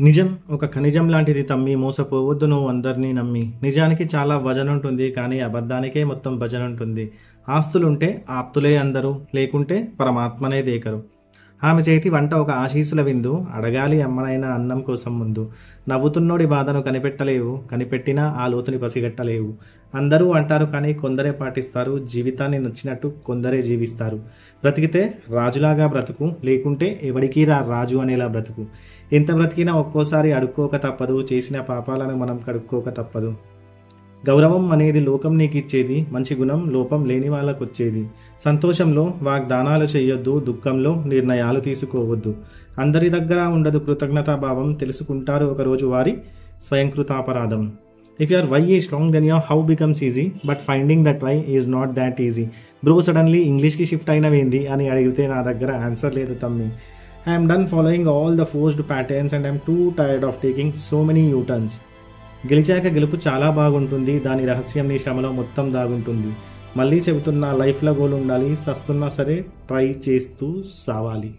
నిజం ఒక ఖనిజం లాంటిది తమ్మి, మోసపోవద్దు నువ్వు అందరినీ నమ్మి. నిజానికి చాలా వజనుంటుంది, కానీ అబద్ధానికే మొత్తం భజనుంటుంది. ఆస్తులుంటే ఆప్తులే అందరూ, లేకుంటే పరమాత్మనే దేకరు. ఆమె చేతి వంట ఒక ఆశీస్సుల విందు, అడగాలి అమ్మనైనా అన్నం కోసం ముందు. నవ్వుతున్నోడి బాధను కనిపెట్టలేవు, కనిపెట్టినా ఆ లోతుని పసిగట్టలేవు. అందరూ అంటారు కానీ కొందరే పాటిస్తారు, జీవితాన్ని నచ్చినట్టు కొందరే జీవిస్తారు. బ్రతికితే రాజులాగా బ్రతుకు, లేకుంటే ఎవడికి రాజు అనేలా బ్రతుకు. ఎంత బ్రతికినా ఒక్కోసారి అడుక్కోక తప్పదు, చేసిన పాపాలను మనం కడుక్కోక తప్పదు. గౌరవం అనేది లోకం నీకిచ్చేది, మంచి గుణం లోపం లేని వాళ్ళకొచ్చేది. సంతోషంలో వాగ్దానాలు చెయ్యొద్దు, దుఃఖంలో నిర్ణయాలు తీసుకోవద్దు. అందరి దగ్గర ఉండదు కృతజ్ఞతాభావం, తెలుసుకుంటారు ఒకరోజు వారి స్వయంకృతాపరాధం. If your why is strong then your how becomes easy, but finding that why is not that easy. Bro suddenly ఇంగ్లీష్కి షిఫ్ట్ అయినవేంది అని అడిగితే నా దగ్గర ఆన్సర్ లేదు తమ్మి. I'm done following all the forced patterns and I'm too tired of taking so many U turns. గెలిచాక గెలుపు చాలా బాగుంటుంది, దాని రహస్యం నీ శ్రమలో మొత్తం దాగుంటుంది. మళ్ళీ చెబుతున్నా, లైఫ్లో గోల్ ఉండాలి, సస్తున్నా సరే ట్రై చేస్తూ సావాలి.